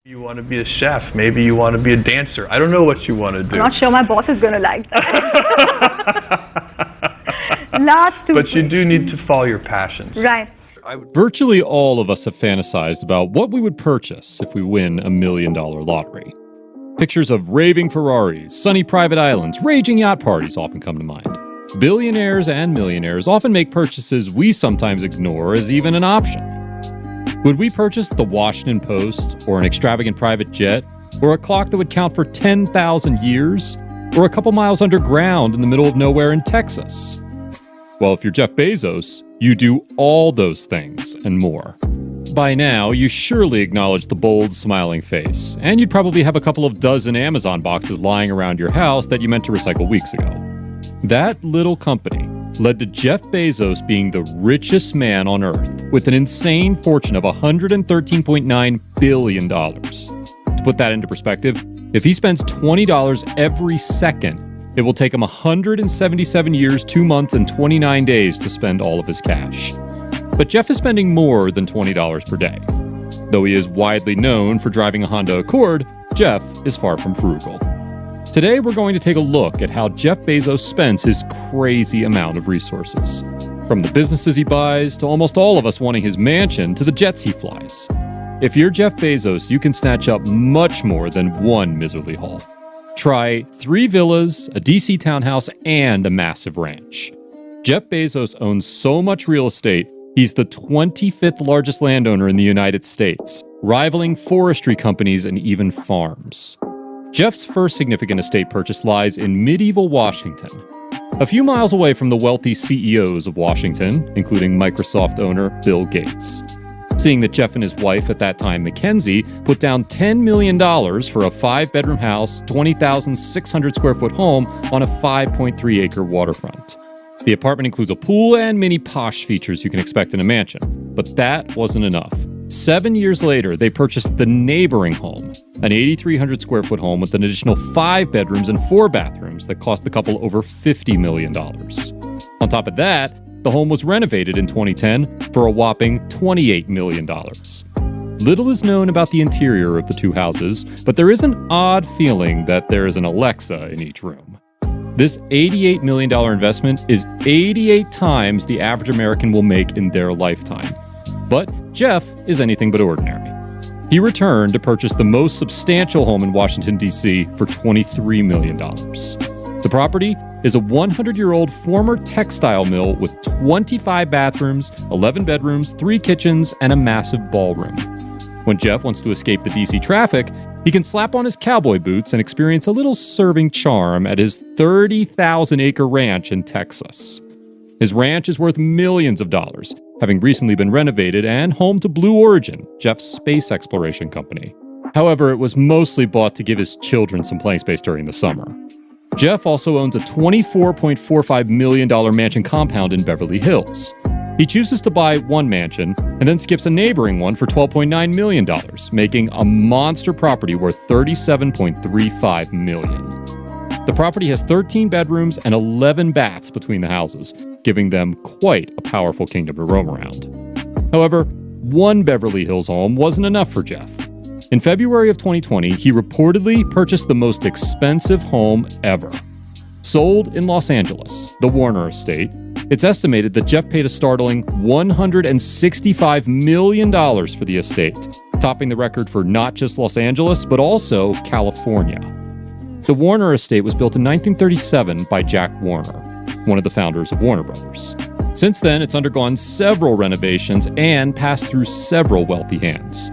You want to be a chef. Maybe you want to be a dancer. I don't know what you want to do. I'm not sure my boss is going to like that. Last two But you things. do need to follow your passions. Right. Virtually all of us have fantasized about what we would purchase if we win $1 million lottery. Pictures of raving Ferraris, sunny private islands, raging yacht parties often come to mind. Billionaires and millionaires often make purchases we sometimes ignore as even an option. Would we purchase the Washington Post, or an extravagant private jet, or a clock that would count for 10,000 years, or a couple miles underground in the middle of nowhere in Texas? Well, if you're Jeff Bezos, you do all those things and more. By now, you surely acknowledge the bold, smiling face, and you'd probably have a couple of dozen Amazon boxes lying around your house that you meant to recycle weeks ago. That little company led to Jeff Bezos being the richest man on Earth, with an insane fortune of $113.9 billion. To put that into perspective, if he spends $20 every second, it will take him 177 years, 2 months, and 29 days to spend all of his cash. But Jeff is spending more than $20 per day. Though he is widely known for driving a Honda Accord, Jeff is far from frugal. Today, we're going to take a look at how Jeff Bezos spends his crazy amount of resources. From the businesses he buys, to almost all of us wanting his mansion, to the jets he flies. If you're Jeff Bezos, you can snatch up much more than one miserly haul. Try 3 villas, a DC townhouse, and a massive ranch. Jeff Bezos owns so much real estate, he's the 25th largest landowner in the United States, rivaling forestry companies and even farms. Jeff's first significant estate purchase lies in medieval Washington, a few miles away from the wealthy CEOs of Washington, including Microsoft owner Bill Gates. Seeing that Jeff and his wife at that time, Mackenzie, put down $10 million for a 5-bedroom house, 20,600 square foot home on a 5.3-acre waterfront. The apartment includes a pool and many posh features you can expect in a mansion, but that wasn't enough. 7 years later, they purchased the neighboring home, an 8,300 square foot home with an additional 5 bedrooms and 4 bathrooms that cost the couple over $50 million. On top of that, the home was renovated in 2010 for a whopping $28 million. Little is known about the interior of the two houses, but there is an odd feeling that there is an Alexa in each room. This $88 million investment is 88 times the average American will make in their lifetime. But Jeff is anything but ordinary. He returned to purchase the most substantial home in Washington, D.C. for $23 million. The property is a 100-year-old former textile mill with 25 bathrooms, 11 bedrooms, 3 kitchens, and a massive ballroom. When Jeff wants to escape the D.C. traffic, he can slap on his cowboy boots and experience a little serving charm at his 30,000-acre ranch in Texas. His ranch is worth millions of dollars, having recently been renovated and home to Blue Origin, Jeff's space exploration company. However, it was mostly bought to give his children some playing space during the summer. Jeff also owns a $24.45 million mansion compound in Beverly Hills. He chooses to buy one mansion and then skips a neighboring one for $12.9 million, making a monster property worth $37.35 million. The property has 13 bedrooms and 11 baths between the houses, giving them quite a powerful kingdom to roam around. However, one Beverly Hills home wasn't enough for Jeff. In February of 2020, he reportedly purchased the most expensive home ever. Sold in Los Angeles, the Warner Estate, it's estimated that Jeff paid a startling $165 million for the estate, topping the record for not just Los Angeles, but also California. The Warner Estate was built in 1937 by Jack Warner, one of the founders of Warner Brothers. Since then, it's undergone several renovations and passed through several wealthy hands.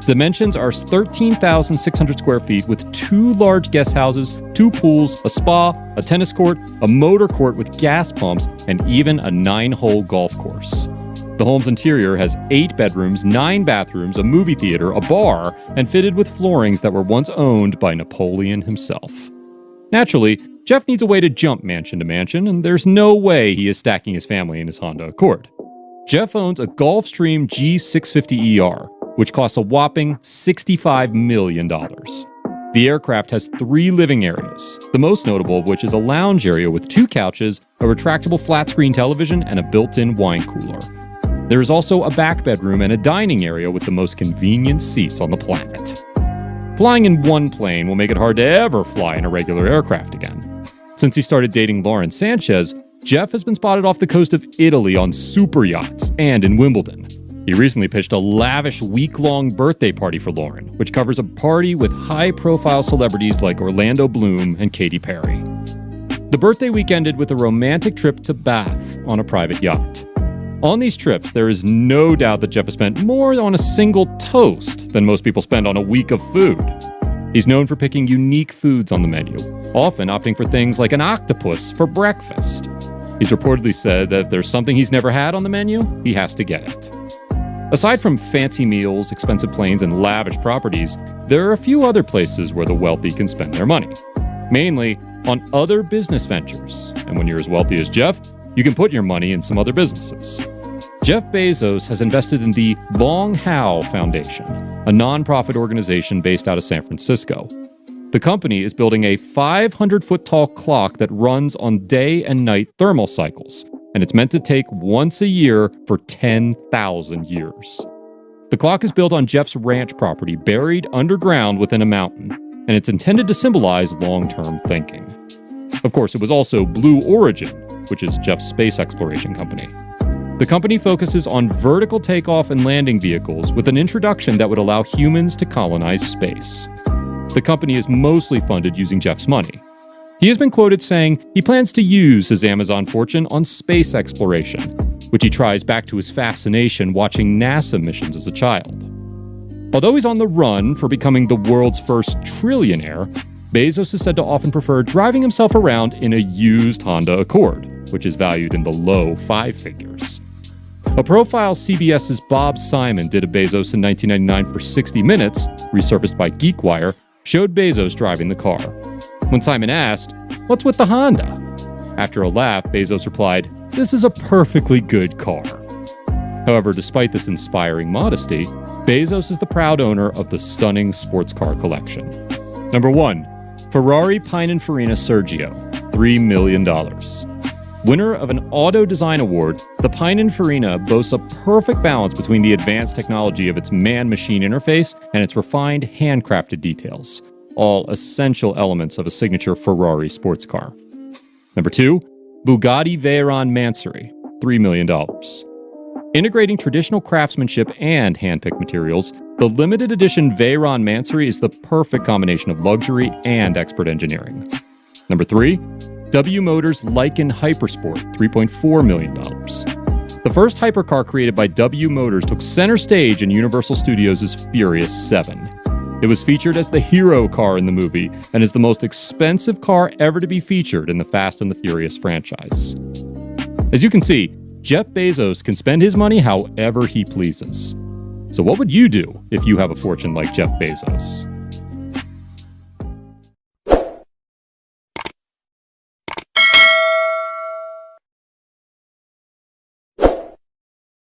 Dimensions are 13,600 square feet with 2 large guest houses, 2 pools, a spa, a tennis court, a motor court with gas pumps, and even a 9-hole golf course. The home's interior has 8 bedrooms, 9 bathrooms, a movie theater, a bar, and fitted with floorings that were once owned by Napoleon himself. Naturally, Jeff needs a way to jump mansion to mansion, and there's no way he is stacking his family in his Honda Accord. Jeff owns a Gulfstream G650ER, which costs a whopping $65 million. The aircraft has 3 living areas, the most notable of which is a lounge area with 2 couches, a retractable flat-screen television, and a built-in wine cooler. There is also a back bedroom and a dining area with the most convenient seats on the planet. Flying in one plane will make it hard to ever fly in a regular aircraft again. Since he started dating Lauren Sanchez, Jeff has been spotted off the coast of Italy on super yachts and in Wimbledon. He recently pitched a lavish week-long birthday party for Lauren, which covers a party with high-profile celebrities like Orlando Bloom and Katy Perry. The birthday week ended with a romantic trip to Bath on a private yacht. On these trips, there is no doubt that Jeff has spent more on a single toast than most people spend on a week of food. He's known for picking unique foods on the menu, often opting for things like an octopus for breakfast. He's reportedly said that if there's something he's never had on the menu, he has to get it. Aside from fancy meals, expensive planes, and lavish properties, there are a few other places where the wealthy can spend their money. Mainly on other business ventures. And when you're as wealthy as Jeff, you can put your money in some other businesses. Jeff Bezos has invested in the Long How Foundation, a nonprofit organization based out of San Francisco. The company is building a 500-foot-tall clock that runs on day and night thermal cycles, and it's meant to take once a year for 10,000 years. The clock is built on Jeff's ranch property buried underground within a mountain, and it's intended to symbolize long-term thinking. Of course, it was also Blue Origin, which is Jeff's space exploration company. The company focuses on vertical takeoff and landing vehicles with an introduction that would allow humans to colonize space. The company is mostly funded using Jeff's money. He has been quoted saying he plans to use his Amazon fortune on space exploration, which he tries back to his fascination watching NASA missions as a child. Although he's on the run for becoming the world's first trillionaire, Bezos is said to often prefer driving himself around in a used Honda Accord, which is valued in the low 5 figures. A profile CBS's Bob Simon did of Bezos in 1999 for 60 Minutes, resurfaced by GeekWire, showed Bezos driving the car. When Simon asked, "What's with the Honda?" After a laugh, Bezos replied, "This is a perfectly good car." However, despite this inspiring modesty, Bezos is the proud owner of the stunning sports car collection. Number 1. Ferrari Pininfarina Sergio, $3 million. Winner of an Auto Design Award, the Pininfarina boasts a perfect balance between the advanced technology of its man-machine interface and its refined, handcrafted details, all essential elements of a signature Ferrari sports car. Number 2, Bugatti Veyron Mansory, $3 million. Integrating traditional craftsmanship and hand-picked materials, the limited edition Veyron Mansory is the perfect combination of luxury and expert engineering. Number 3, W Motors Lykan Hypersport, $3.4 million. The first hypercar created by W Motors took center stage in Universal Studios' Furious 7. It was featured as the hero car in the movie and is the most expensive car ever to be featured in the Fast and the Furious franchise. As you can see, Jeff Bezos can spend his money however he pleases. So what would you do if you have a fortune like Jeff Bezos?